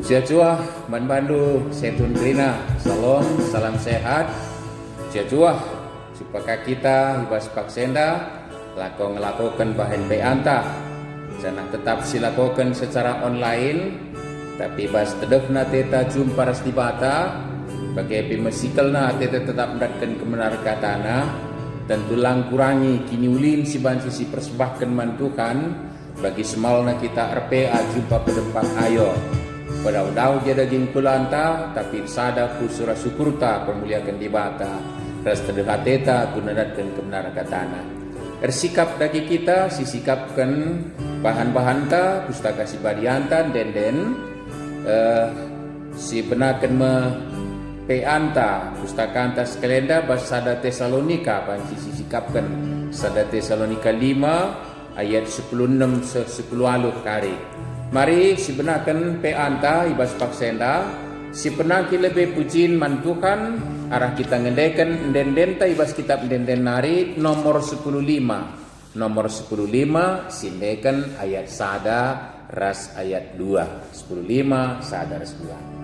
Jajuah manbandu setun rina salom salam sehat. Jajuah supaya kita hibas paksenda ngelakukan bahan beanta jangan tetap silakukan secara online tapi bas tedef na teta jumpa ras dibata bagai pemesikel na teta tetap mendatkan kebenar katana dan tulang kurangi kini ulin si bansi si persembahkan mantukan bagi semalna kita RPA jumpa pedempak ayo pada udau dia daging kulanta tapi sada kusura syukurta pemuliakan dibata ras terdekat teta gunadatkan kebenar katana ersikap dagi kita sisikapkan bahan-bahan ta pustaka si badiantan den si benakan me peanta pustaka antas kalenda bas sada Tesalonika panci sisikapkan sada Tesalonika 5 ayat 10:6 10 aluh kari. Mari si benakan peanta ibas paksenda si penaki lebih pujin mantukan arah kita ngendekan den ibas kitab den nari nomor 15 sindekan ayat sada ras ayat 2 15 sada ras 2.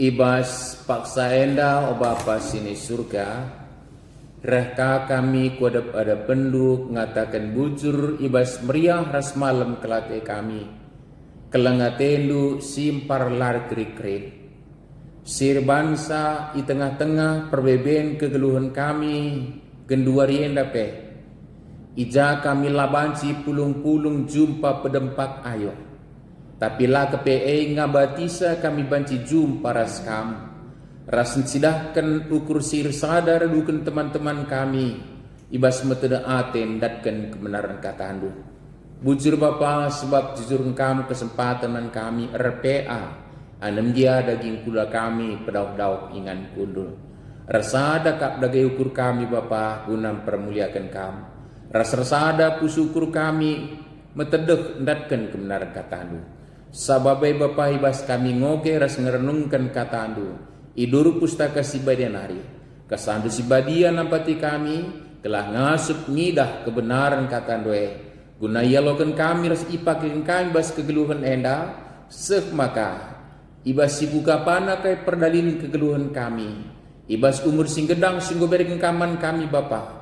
Ibas paksa enda o Bapa sini surga reka kami kuadap ada penduk ngatakan bujur ibas meriah ras malam kelate kami kelengatendu simpar lar krik-krik sir bangsa i tengah-tengah perbeben kegeluhan kami genduari enda pe ija kami labanci pulung-pulung jumpa pedempak ayo tapi lah kepe ngabatisa kami banci jumpa ras kam rasen sidahkan ukur sir sadar dukan teman-teman kami ibas metode aten datkan kebenaran kata andu bujur Bapa sebab jujur kamu kesempatan kami RPA anem dia daging kula kami pedauk-dauk ingan kundul rasada kap dagai ukur kami Bapa guna permuliakan kamu rasada pusukur kami metedeh datkan kebenaran kata andu sababai Bapa ibas kami ngoge ras ngerenungkan kata andu iduru pustaka sibadian hari kesandu sibadian nampati kami telah ngasup ngidah kebenaran kata andoe guna yalokan kami ras ipakin kami bas kegeluhan enda seh maka ibas sibuka pana kai perdalin kegeluhan kami ibas umur singgedang singgo bereng kaman kami Bapa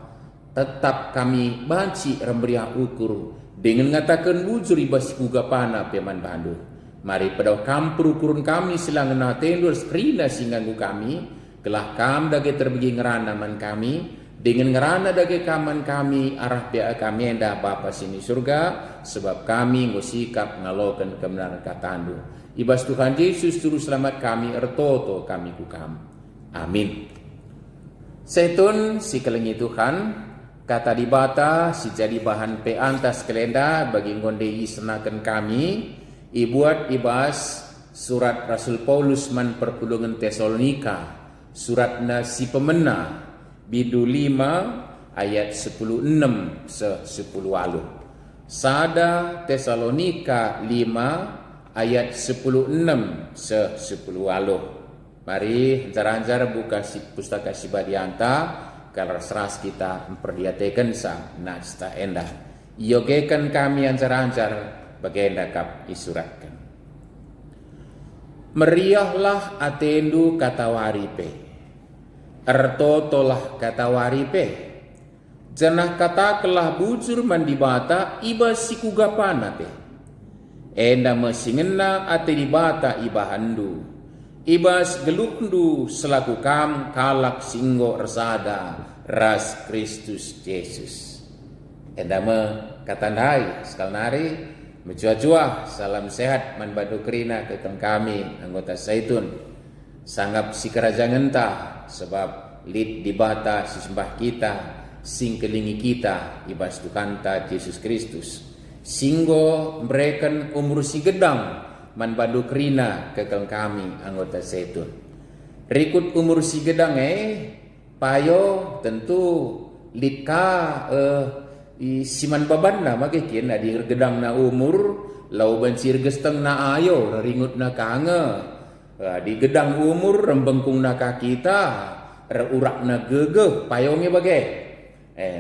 tetap kami banci remberiah ukur dengan ngatakan bujur ibas buka pana peman bandu mari pada kampur ukurun kami silang natendur skrina singanggu kami kelah kam dage terbegi ngeranaman kami Dengan ngerana dage kaman kami arah pia kami enda Bapa sini surga, sebab kami ngusikap ngalokan kebenaran katandu. Ibas Tuhan Yesus juru selamat kami ertoto kami kukam. Amin. Setun si kelengi Tuhan, kata dibata si jadi bahan pe antas kelenda bagi ngondei senakan kami, ibuat ibas surat Rasul Paulus man perpulungan Tesalonika, suratna si pemena, bidu 5 ayat 10:6 se-10 alu. Sada Tesalonika 5 ayat 10:6 se-10 alu. Mari anjar-anjar buka si pustaka si Badianta, kalau seras kita memperlihatkan sa nasta endah. Yogekan kami anjar-anjar bagenda kap isuratkan. Meriahlah atendu kata waripe, ertotolah kata waripe, janah kata kelah bujur mandibata iba sikugapana pe, enda mesingena ate dibata ibahandu, ibas gelukndu selaku kam kalak singgo resada ras Kristus Yesus. Enda me katandai sekal nari menjua-jua salam sehat man badu kerina ke kami anggota Zaitun sanggap si kerajaan entah sebab lid dibata si sembah kita sing kelingi kita ibas Tuhan ta Yesus Kristus singgo mereka umur si gedang man badu kerina ke kami anggota Zaitun rikut umur si gedang payo tentu lid ka siman baban na magikin na di gedang na umur lau bansir gesteng na ayo ringut na kange di gedang umur rembengkung na kakita urak na gegeh payongnya bagai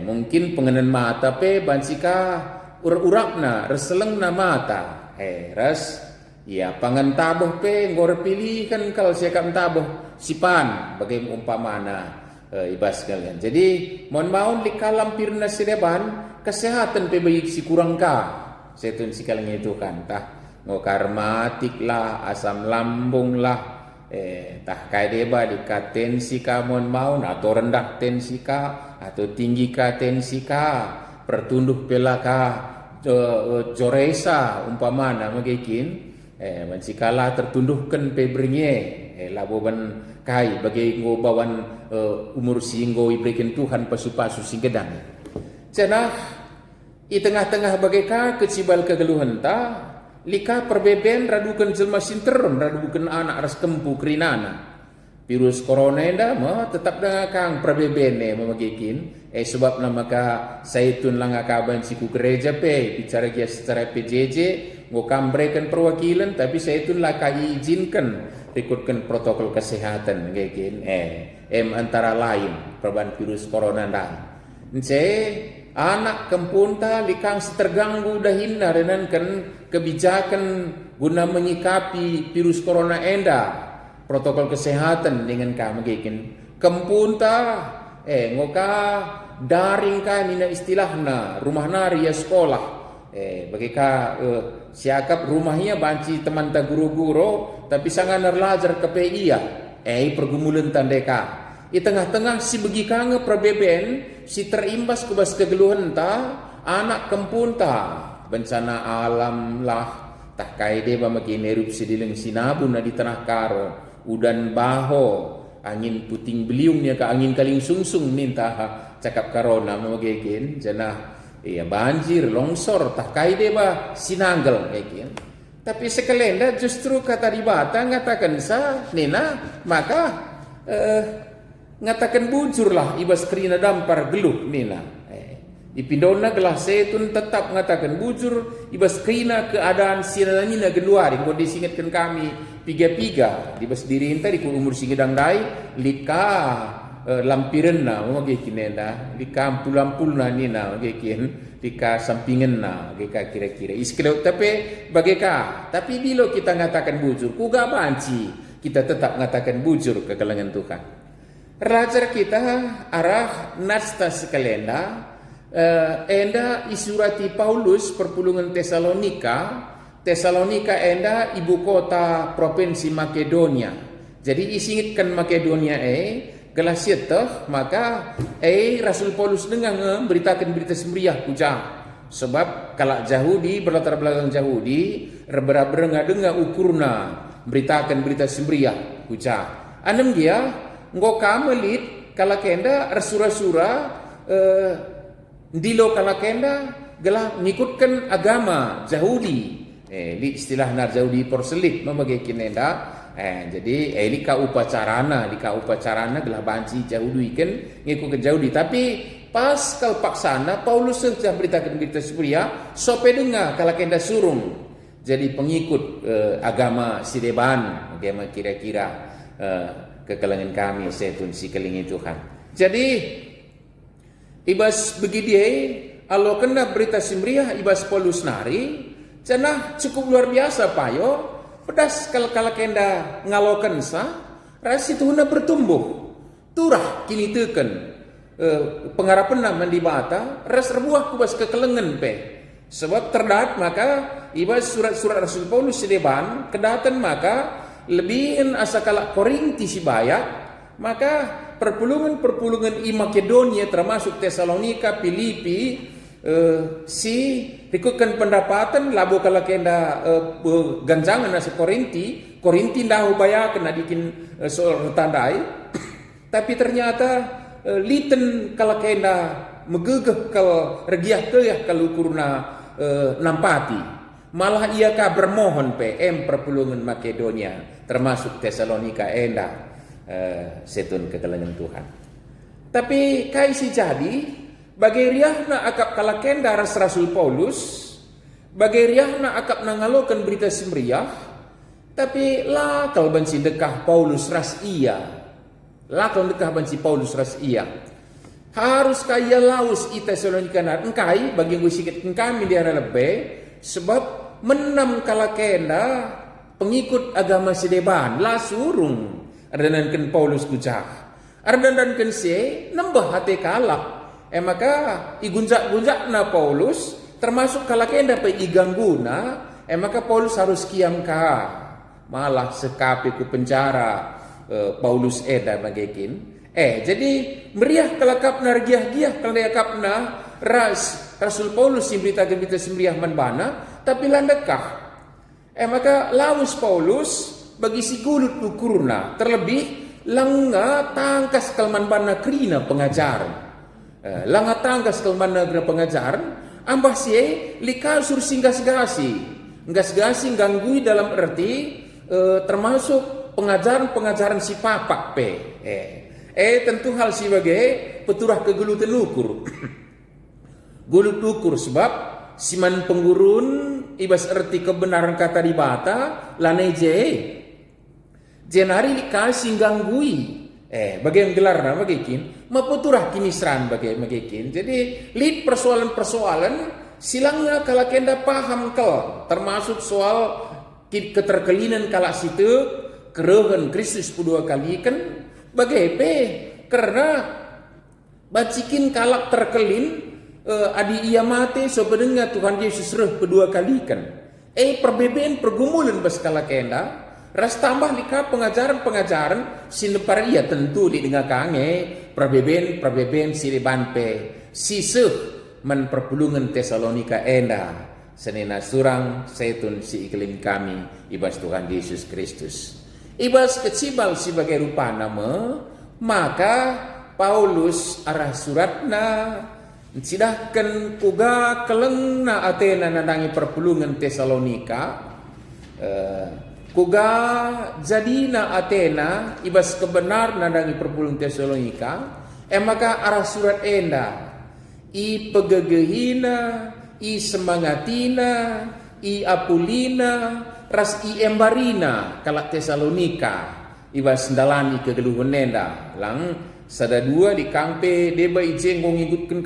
mungkin pengenan mata pe bansika urak na reseleng na mata ras ya pangan tabuh pe ngor pilih kan kal siakam tabuh sipan bagai umpamana ibas kalian. Jadi mohon maun di kalam pirna sideban kesehatan pe baik si kurang ka. Setun si kalang itu kan tah ngokarmatik lah, asam lambung lah, tah kai deba di tensi ka mohon maun atau rendah tensi ka atau tinggi ka tensi ka, pertunduh pelaka joresa umpamana magikin mansikala tertunduhkan pe beringe laboban kai bagi ngobawan umur singgo iberikan Tuhan pasu-pasu sing gedang. Cenah i tengah-tengah bageka kecibal kegeluhan ta lika perbeben radukan jelma sinterum radukan anak ras kempu kerinana. Virus corona enda mah tetap dengan kang perbebene memagikin sebab nama ka Zaitun lang akaban siku gereja pe bicara dia secara PJJ ngokam berikan perwakilan tapi Zaitun lah izinkan ikutkan protokol kesehatan mungkin antara lain perban virus corona dan anak kempunta likang terganggu dahinna dengan kan kebijakan guna menyikapi virus corona enda protokol kesehatan dengan kamu mungkin kempunta ngoka daring kami na istilahna rumah nari ya sekolah bagika siakap rumahnya banci teman ta guru-guru tapi sangat nerlajar ke PIA pergumulan tandeka di tengah-tengah si begika nge perbeben si terimbas kubas kegeluhan ta anak kempunta bencana alam lah tak kaide ba makin erupsi dileng sinabun na di tanah karo udan baho angin puting beliungnya ke angin kaling sungsung minta cakap karona magikin janah banjir longsor tak kaide ba sinanggal magikin. Tapi sekelenda justru kata dibata ngatakan sa nena maka ngatakan bujurlah ibas kerina dampar geluh nena dipindona gelah Zaitun tetap ngatakan bujur ibas kerina keadaan sinanina geluari kondisi ingatkan kami piga-piga ibas diri inta di umur singedang dai lika lampirenna magikin nena lika ampul-ampulna nena magikin lika sampingenna lika kira-kira iskelo tapi bageka tapi bilo kita ngatakan bujur kuga banci kita tetap ngatakan bujur ke kalangan Tuhan. Rajar kita arah nasta sekalenda enda isurati Paulus perpulungan Tesalonika enda ibu kota provinsi Makedonia. Jadi isingitkan Makedonia Galasiat toh, maka Rasul Paulus dengan beritakan berita semeriah puja. Sebab kalau Yahudi berlatar belakang Yahudi, dengar ukurna beritakan berita semeriah puja. Anem dia nggo kamelit kalau kenda rasura-sura dilo kalau kenda gelah ngikutkan agama Yahudi. Di istilah nar Yahudi porselit memakai kinenda. Jadi ini ka upacarana gelah banci Yahudi kan ngikut ke Yahudi. Tapi pas kal paksana Paulus sudah beritakan berita semeriah sope dengar kalau kenda surung jadi pengikut agama Sideban, agama kira-kira ke kalangan kami setun si kelingi Tuhan. Jadi ibas begini alo kena berita semeriah ibas Paulus nari cenah cukup luar biasa payo pedas kalau kenda ngalokan sa ras itu huna bertumbuh turah kini teken pengharapan naman di bata ras rebuah kubas kekelengan pe sebab terdat maka ibas surat-surat Rasul Paulus sedeban kedatan maka lebihin asa kalak Korinti si bayak maka perpulungan-perpulungan i Makedonia termasuk Tesalonika, Filipi si ikutkan pendapatan labo kalau kenda ganjangan nasi Korinti dah ubaya kena dikin soal tandai tapi ternyata liten kalau kenda megegeh kalau regiah teyah kalau kurna nampati malah ia ka bermohon perpulungan Makedonia termasuk Tesalonika enda setun kekelangan Tuhan. Tapi kaisi jadi bagai riahna akap kalakenda ras Rasul Paulus, bagai riahna akap nangalokan berita semeriah, tapi lakal banci dekah Paulus ras iya, lakal dekah banci Paulus ras iya. Harus kaya laus i Tesalonika nar engkai bagi gue sikit kami di arah lebih sebab menam kalakenda pengikut agama Sideban lah surung ardanankan Paulus kucah ardanankan se nambah hati kalak maka igunjak-gunjak na Paulus termasuk kalakenda pe igangguna maka Paulus harus kiam ka malah sekapi ku penjara Paulus eda bagekin jadi meriah kalakap na regiah-giah kalakap na Rasul Paulus yang berita semeriah manbana tapi landekah maka laus Paulus bagi si gulut ukurna terlebih langga tangkas kalmanbana krina pengajaran langa tanggas kelman negara pengajaran ambah sie likasur singgas-gasi ganggui dalam arti termasuk pengajaran si papak pe tentu hal si bagai peturah kegelutan ukur gulut ukur sebab siman penggurun ibas arti kebenaran kata di bata laneje jenari likasih ganggui bagian gelar nama bagian maputurah kimisran bagian jadi lid persoalan-persoalan silangnya kalau kenda paham kel termasuk soal keterkelinan kala situ kerohan Kristus kedua kali kan bagai karena bacikin kalak terkelin adi ia mati sebenarnya Tuhan Yesus reh kedua kali kan perbedaan pergumulan bas kala kenda ras tambah lika pengajaran sinepar ia tentu didengar kange perbeben siliban pe sisuh men perpulungan Tesalonika enda senena surang setun si iklim kami ibas Tuhan Yesus Kristus ibas kecibal sebagai rupa nama maka Paulus arah suratna sidahkan kuga kelengna Athena nandangi perpulungan Tesalonika kuga jadina Athena ibas kebenar nadangi perpulung Tesalonika maka arah surat enda i pegegehina i semangatina i apulina ras i embarina kalak Tesalonika ibas ndalani kegeluhun enda lang sada dua di kampe deba ijeng ngikutkan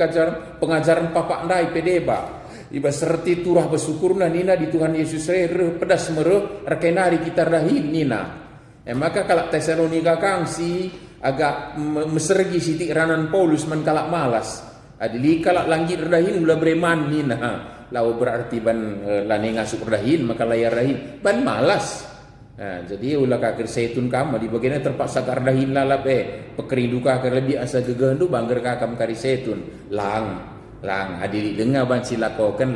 pengajaran papak ndai pedeba iba serti turah bersyukurna nina di Tuhan Yesus pedas mereh rekenari kita rahin nina maka kalak Tesalonika kangsi agak mesergi sitik ranan Paulus man kalak malas adili kalak langit rahin ulah breman nina lau berarti ban lane ngasuk rahin maka layar rahin ban malas Jadi ulah kakir setun kama di bagiannya terpaksa kardahin lalap pekeridu kakir lebih asa gegahandu bangger kakam kari setun lang adili dengar banci lakokan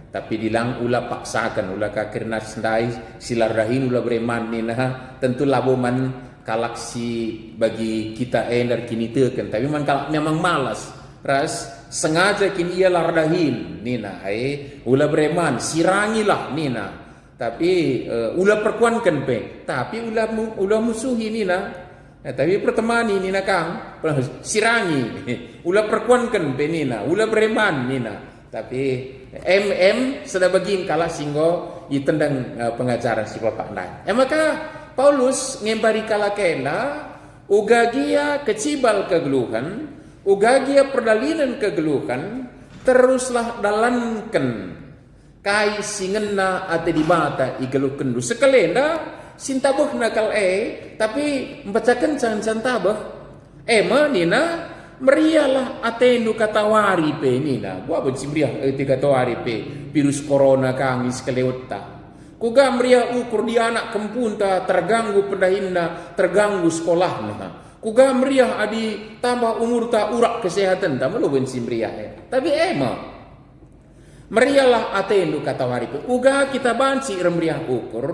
tapi dilang ulah paksakan ulah kakir nasndai silardahin ulah bereman ni nah tentu laboman kalaksi bagi kita ener kini teken tapi man kalau memang malas ras sengaja kini ia lardahin nina ulah bereman sirangilah nina tapi ulah perkuankan tapi ulah musuhi nina tapi pertemani nina kang sirangi ulah perkuankan nina ulah bereman nina tapi sudah bagiin kalah singgo itendang pengajaran si bapak nai maka Paulus ngembari kalakela ugagia kecibal kegeluhan ugagia perdalinan kegeluhan teruslah dalankan kai singena ate dibata igelukan du sekelenda sintabuh nakal tapi membacakan cancan tabah nina merialah atendu katawari nina gua benci meriah tiga tawari virus corona kangis kelewata kuga meriah ukur di anak kempunta terganggu pendahinna terganggu sekolahna kuga meriah adi tambah umur ta urak kesehatan tak malu benci meriah tapi merialah atendu katawari uga kita banci remriah ukur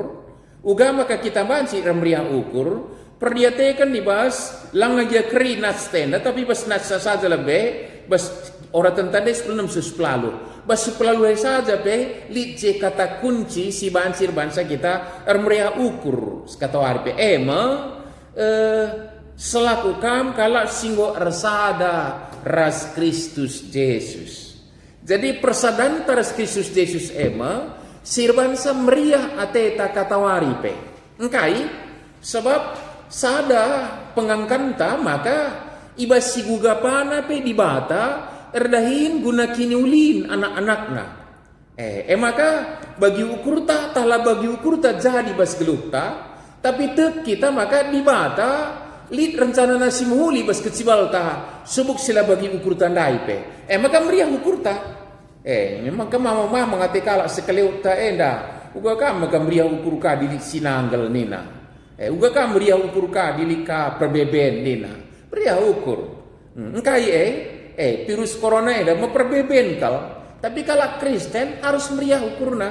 uga maka kita banci remriah ukur perdiatekan dibahas lang aja keri nats tenda tapi bas nats saja lebih bas orang tentang sebelum lalu bas lalu saja lice kata kunci si bansir bangsa kita remriah ukur katawari selaku kam kala singgo resada ras Kristus Yesus. Jadi persadan taras Kristus Yesus sirbansa meriah ateta katawari engkai sebab sada pengangkanta maka iba sigugapana dibata erdahin guna kiniulin anak-anakna maka bagi ukurta tala bagi ukurta jadi bas gelukta tapi tek kita maka dibata lid rencana nasi muhuli bas kecibalta subuk sila bagi ukur tandai maka meriah ukurta memang kemama mengati kalak sekeleuta uga ka maka meriah ukur ka di sinanggal nina uga ka meriah ukur ka di lika perbeben nina meriah ukur engkai virus corona memperbeben kal tapi kalak Kristen harus meriah ukurna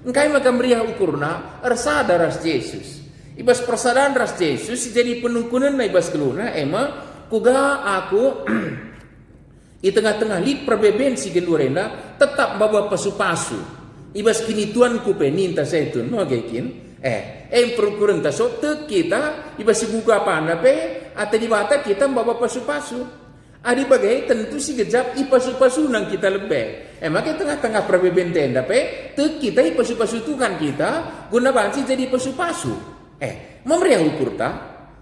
engkai maka meriah ukurna ersada ras Yesus ibas persadaran ras Yesus jadi penungkunan na ibas keluna kuga aku di tengah-tengah lid perbeben si gendurena tetap bawa pasu-pasu ibas kini tuan ku peninta setun no gekin perukuran taso te kita ibas buka pana ate di bata kita bawa pasu-pasu adi bagai tentu si gejap ipasu-pasu nang kita lebih maka tengah-tengah perbeben tenda te kita ipasu-pasu Tuhan kita guna banci jadi pasu-pasu memeriah ukur ta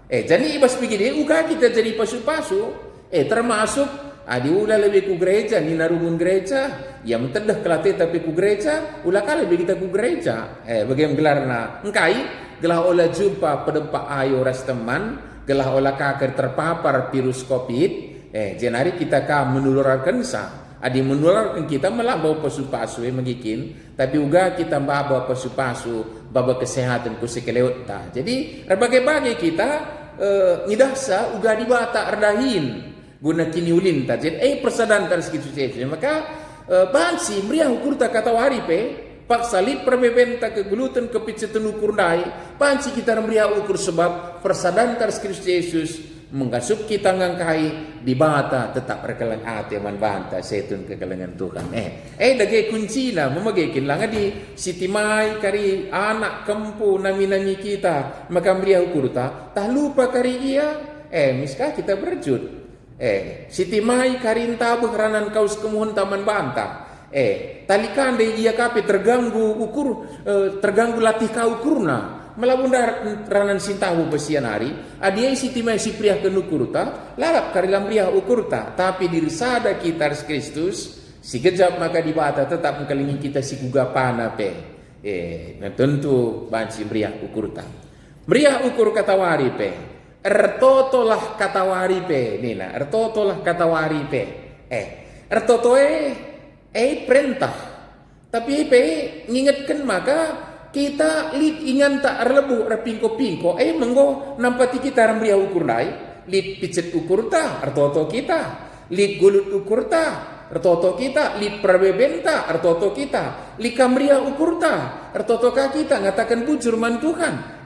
jadi ibas begini uga kita jadi pasu-pasu termasuk adi ulah lebih ku gereja ni narumun gereja yang mentedah kelate tapi ku gereja ulah kali lebih kita ku gereja bagaimana gelarna engkai gelah olah jumpa pedempak ayo ras teman gelah olah kakir terpapar virus covid jenari kita ka menularkan sa adi menularkan kita malah bawa pasu-pasu mengikin tapi uga kita bawa pasu-pasu bawa kesehatan ku sekelewata jadi berbagai-bagai kita ngidasa uga dibata erdahin guna kini ulin tajid persadan taris Kristus Yesus maka bansi meriah ukur tak kata wari pak salib perbeben tak kegulutan kepicetun ukur nai bansi kita meriah ukur sebab persadan taris Kristus Yesus menggasup kita ngangkai di bata tetap rekalan ate man banta setun kekalangan Tuhan dagay kunci na mamagikin lang di sitimay kari anak kempu nami-nami kita maka meriah ukur ta lupa kari iya miska kita berjud sitimai karinta behranan kaus kemuhun taman banta talikan de iya kape terganggu terganggu latih ka ukurna melabun ranan sintahu besian hari adia sitimai si priah kenukurta lalap karilam priah ukurta tapi diri sada kita Kristus si gejap maka dibata tetap mengkelingi kita si gugapana tentu banci meriah ukurta meriah ukur katawari ertotolah katawari nina ertotolah katawari ertotoe perintah tapi ngingetkan maka kita lit ingan tak arlebu pingko-pingko menggo nampati kita rambria ukur dai lit picet ukur ta artoto kita lit gulut ukur ta artoto kita lit prabebenta artoto kita lit kamria ukur ta artoto kita ngatakan bujur man Tuhan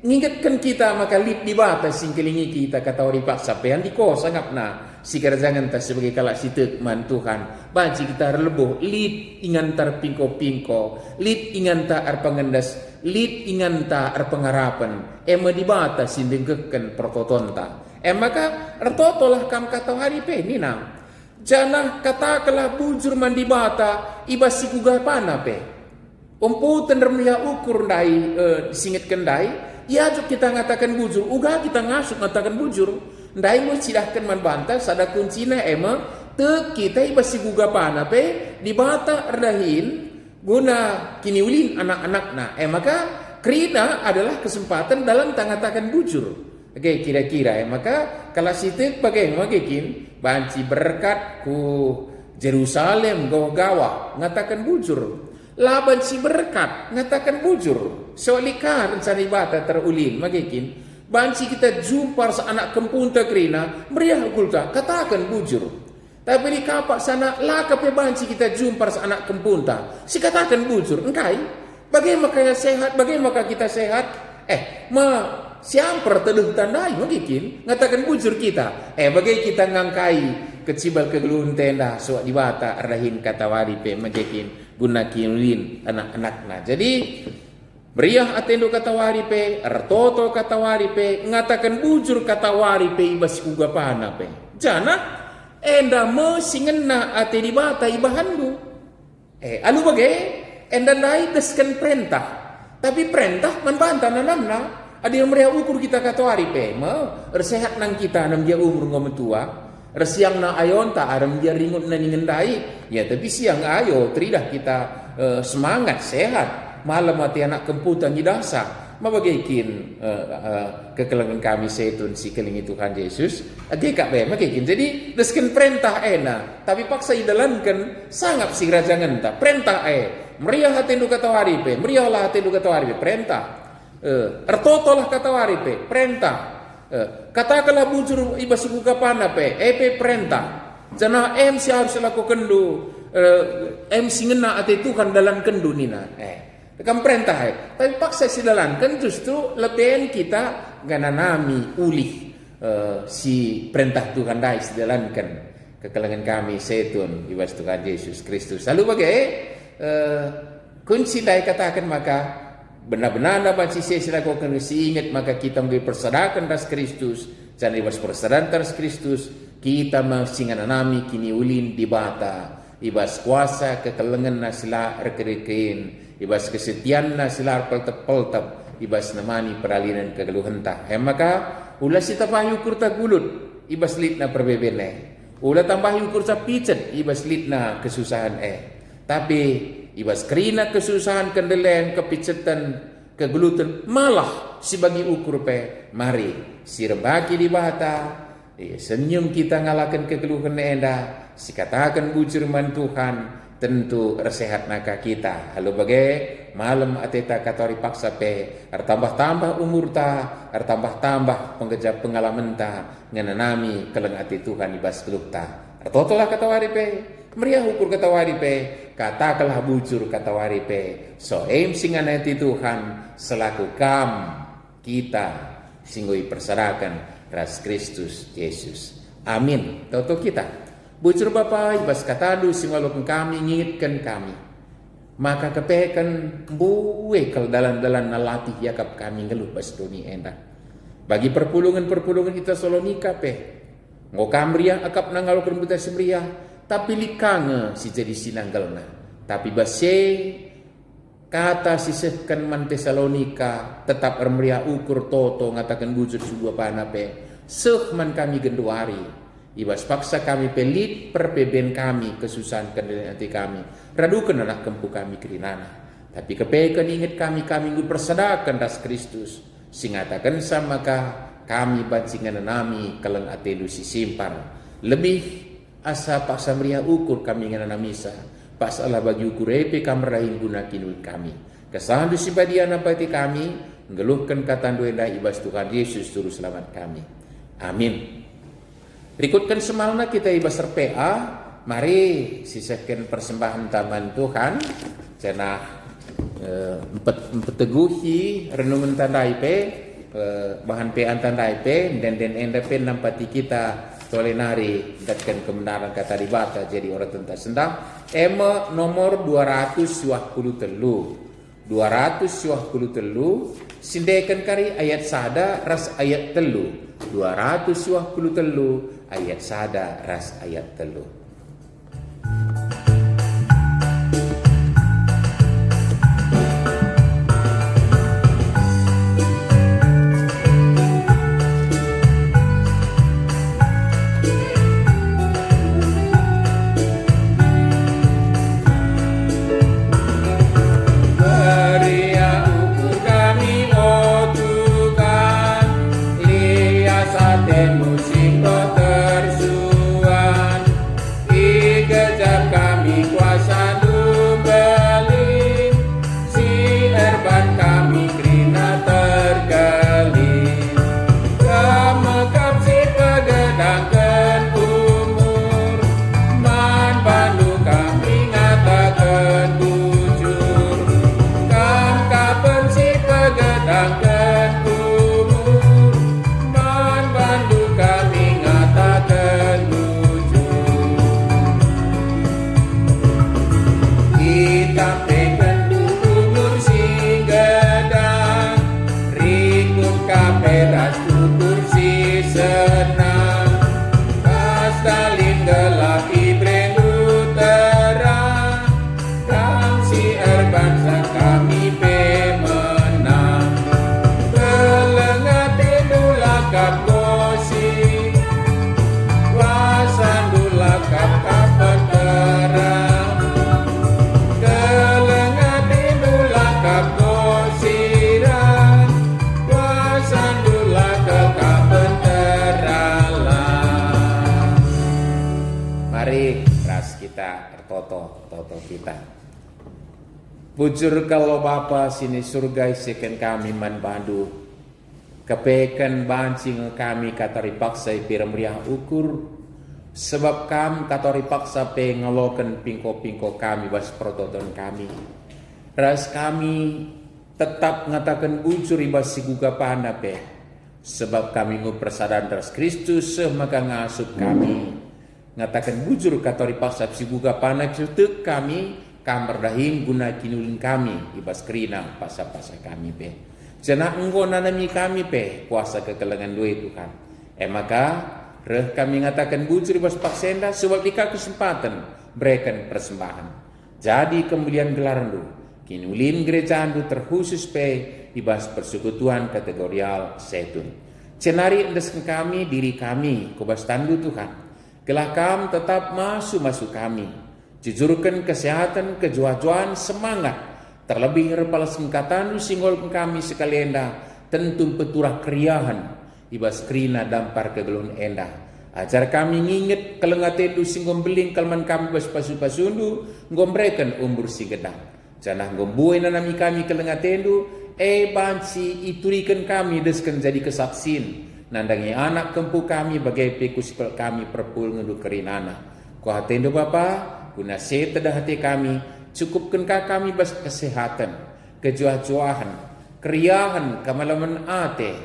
ngingatkan kita maka lit di batas singkelingi kita kata ori paksa pean di ko sangat na si kerjangan ta sebagai kalak sitek man Tuhan banci kita relebuh lit ingan tar pingko-pingko lit ingan ta ar pengendas lit ingan ta ar pengarapan di batas sindengkekan pertotonta maka ertotolah kam kata hari pe ni na jana kata kelah bujur man di bata ibas sikuga pana pe umputan remlia ukur dai singet kendai ya kita ngatakan bujur uga kita ngasuk ngatakan bujur ndai mo silahkan man banta sada kuncina te kita ibasi guga pana pe di bata erdahin guna kini ulin anak-anakna maka krina adalah kesempatan dalam tangatakan bujur kira-kira maka kalau situ bagaimana kin banci berkat ku Jerusalem gawa ngatakan bujur laban si berkat ngatakan bujur soalika rencana ibadah terulin magikin banci kita jumpa anak kempun takrina meriah kulta katakan bujur tapi di kapak sana lakap banci kita jumpa anak kempun ta si katakan bujur engkai bagaimana sehat bagaimana kita sehat siamper teduh tandai magikin ngatakan bujur kita bagai kita ngangkai kecibal kegeluhun tenda so di bata arahin kata wari pe magikin guna kinulin anak-anakna. Jadi beriah atendo kata wari pe, artoto kata wari pe, ngatakan bujur kata wari pe ibas kuga pana pe. Jana enda mesingenna ate di bata ibahandu. Alu bagai enda nai deskan perintah. Tapi perintah manbanta nanamna. Ada yang meriah ukur kita kata wari pe, mau resehat nang kita nam dia umur ngometua. Resiang na ayon ta aram dia ringut na ningendai ya tapi siang ayo tridah kita semangat sehat malam mati anak kemputan didasa mabagaikin kekelangan kami setun si kelingi Tuhan Yesus agak be makikin jadi desken perintah tapi paksa idalankan sangat si rajangan ta perintah meriah hatendu kata wari pe meriah lah hatendu kata wari pe perintah ertotolah kata wari pe perintah katakanlah bujur ibas buka pana pe perintah jana si harus lakukan du singena ate Tuhan dalam kendu nina kan perintah tapi paksa si dalam kan justru lebihan kita gananami ulih si perintah Tuhan dai si dalam kan kekelangan kami setun ibas Tuhan Yesus Kristus lalu bagai kunci dai katakan maka benar-benar dapat sisi silakukan ingat maka kita menjadi persadakan das Kristus jangan ibas persadakan das Kristus kita mensingananami kini ulin di bata ibas kuasa kekelengan nasila rekerekein ibas kesetiaan nasila peltep ibas namani peralinan kegeluhan ta maka ulah si tapahi ukur ta gulut ibas litna perbebene ulah tambahi ukur ta picet ibas litna kesusahan tapi ibas kerina kesusahan kendelen kepicetan kegelutan malah si bagi ukur pe mari si rebaki di bata senyum kita ngalakan kegeluhan enda si katakan bujur man Tuhan tentu resehat naka kita halo bagai malam ateta katori paksa pe tambah-tambah umur ta tambah-tambah penggejap pengalaman ta ngananami keleng ati Tuhan ibas keluk ta totolah kata wari pe meriah ukur kata wari pe katakanlah bujur kata wari pe so singan ati Tuhan selaku kam kita singgui persarakan ras Kristus Yesus amin toto kita bujur Bapa ibas katadu singwalokun kami ngitkan kami maka kepekan buwe kal dalan-dalan nalatih yakap kami ngeluh bas doni enda bagi perpulungan kita Salonika pe ngokamria akap nangalokun buta semria tapi likange si jadi sinanggalna tapi base kata sisehkan man Tesalonika tetap ermria ukur toto ngatakan bujur sebuah panape seh man kami genduari ibas paksa kami pelit perpeben kami kesusahan kendali hati kami radukan anak kempu kami kerinana tapi kepekan ingat kami persadakan das Kristus singatakan samakah kami bancingan nami keleng atelu si simpar lebih asa paksa meriah ukur kami ngana misa pas Allah bagi ukur epe kamerahin guna kinul kami Kesahan du sibadia napati kami, ngeluhkan kata duenda ibas Tuhan Yesus Juru Selamat kami. Amin. Berikutkan semalna kita ibas RPA, mari sisakan persembahan taman Tuhan, cenah empeteguhi renungan tandai pe, bahan pean tandai pe, dan endapen nampati kita tolenari datkan kebenaran kata dibata jadi orang tentang sendang. Ema nomor 223. 223 sindekan kari ayat sada ras ayat telu. 223 ayat sada ras ayat telu. Toto kita. Bujur kalau Bapa sini surga isikan kami man bandu. Kepekan bancing kami katari paksa piramriah ukur. Sebab kami katari paksa pe ngeloken pingko-pingko kami bas prototon kami. Ras kami tetap ngatakan bujur ibas siguga pana pe. Sebab kami ngupersadan ras Kristus maka ngasup kami. Ngatakan bujur katori paksa siguga panak sutuk kami kamar dahing guna kinulin kami ibas kerina pasa-pasa kami pe. Jana enggo nanami kami pe kuasa kekelengan duit Tuhan. Maka reh kami ngatakan bujur ibas paksenda sebab dika kesempatan berikan persembahan. Jadi kemudian gelarandu kinulin gereja andu terkhusus pe ibas persekutuan kategorial setun. Cenari endeskan kami diri kami kubas tandu Tuhan. Kelakam tetap masuk kami. Jujurkan kesehatan, kejuajuan, semangat. Terlebih repal singkatan singgol kami sekalian tentu peturah keriahan. Ibas kerina dampar kegelun endah. Ajar kami nginget kelengatedu singgom beling kalman kami bas pasu-pasundu. Ngombrekan umur si gedang. Janah ngombuin nanami kami kelengatedu. Banci iturikan kami deskan jadi kesaksin. Nandangi anak kempu kami bagai pekusipel kami perpul ngedu kerinana. Ku hatendo Bapa, guna setedah hati kami, cukupkan kami bas kesehatan, kejuah-juahan, keriahan, kamalaman ate.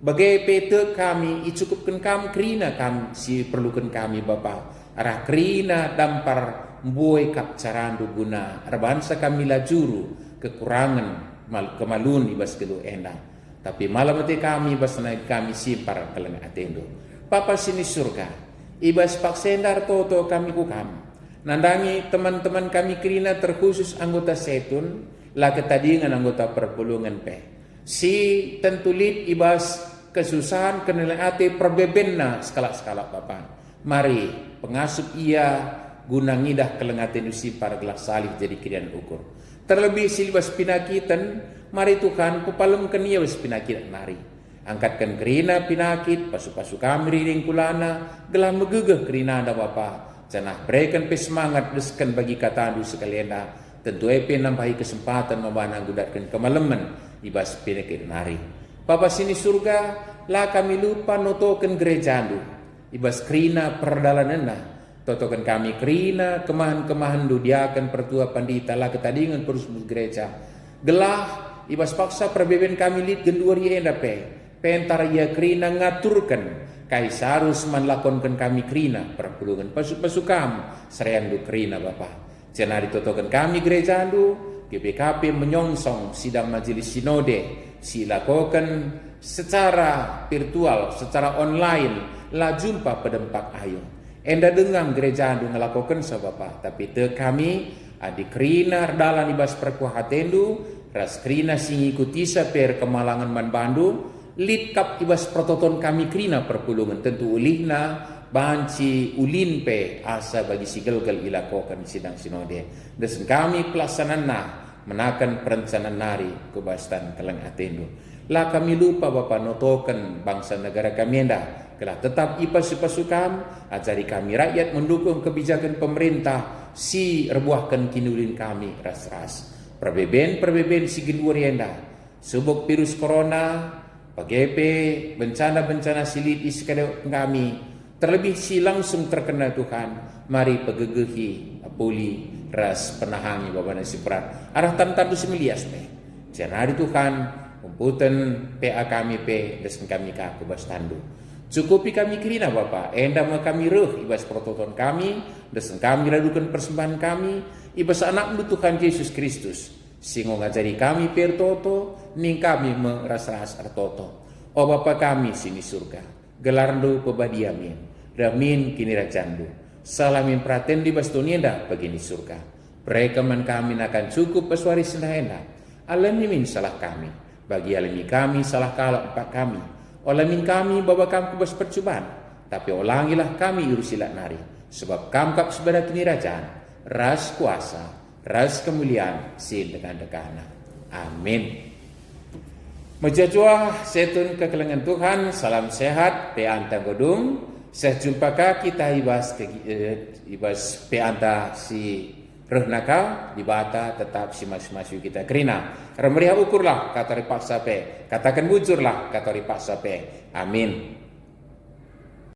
Bagai pete kami, icukupkan kami kerina kami, si perlukan kami Bapa. Arah kerina dampar mbuai kap carandu guna, arbansa kami lajuru, kekurangan, kemalun ibas kedu endah. Tapi malam hati kami basnaik kami simpar keleng atendo. Papa sini surga. Ibas paksendar toto kami kukam. Nandangi teman-teman kami kerina terkhusus anggota setun. La ketadingan anggota perpulungan pe. Si tentulit ibas kesusahan kenela ate perbebenna skala-skala Papa. Mari pengasup ia guna ngidah keleng atendo simpar gelas salih jadi kirian ukur. Terlebih silibas pinakitan, mari Tuhan pupalem kenia was pinakit mari. Angkatkan kerina pinakit, pasu-pasu kami riring kulana, gelah megegeh kerina anda Bapa. Janah berikan semangat deskan bagi katandu sekalian tentu epe nambahi kesempatan membahana gudatkan kemalaman ibas penekir nari. Bapa sini surga, lah kami lupa notokan gereja andu ibas krina perdalanena, totokan kami krina kemahan-kemahan du diakan pertua pandita lah ketadingan perus gereja. Gelah ibas paksa perbeben kami lid genduari enda pentar ia krina ngaturkan kaisarus manlakonkan kami krina perpulungan pasukam sereandu krina Bapa. Janari totokan kami gereja andu GPKP menyongsong sidang majelis sinode silakokan secara virtual, secara online lah jumpa pedempak ayo. Enda dengang gereja andu ngelakokan Bapa, tapi te kami adi krina dalan ibas perkuhatendu ras krina singi kutisa per kemalangan man bandu lid kap ibas prototon kami krina perpulungan tentu ulihna banci ulin pe asa bagi sigelgal ilakokan sidang sinode desen kami pelaksanana menakan perencanaan nari kebastan keleng atendu lah kami lupa Bapa notokan bangsa negara kami enda kelah tetap ipasukam ajari kami rakyat mendukung kebijakan pemerintah si rebuahkan kinulin kami ras-ras perbeben si genduari enda subuk virus corona PGP, bencana-bencana silit isi kami, terlebih si langsung terkena Tuhan, mari pegegehi, puli, ras penahangi Bapa nasi peran. Arah tantan tu semilias pe. Janari Tuhan, kumputan PA kami pe, desen kami ka kubas tandu. Cukupi kami kirina Bapa, enda ma kami reh, ibas prototon kami, desen kami ladukan persembahan kami, ibas anak Tuhan Yesus Kristus. Singo ngajari kami per toto, ning kami meras-ras artoto. O Bapa kami sini surga, gelarndo pebadiamin, ramin kini rajandu. Salamin praten di bastonienda begini surga. Perekaman kami akan cukup peswari sendaenda. Alamimin salah kami, bagi alami kami salah kalah empat kami. Olamin kami bawa kami kubas percobaan, tapi olangilah kami urusilat nari. Sebab kamkap sebadak kini rajaan, ras kuasa, ras kemuliaan sin dengan dekana. Amin. Mejajua setun kekelengan Tuhan, salam sehat pe anta godung. Saya jumpa kita ibas pe anta si rehnaka di bata tetap si masyu kita kerina. Remeriah ukurlah kata ripaksa pe, katakan bujurlah kata ripaksa pe. Amin.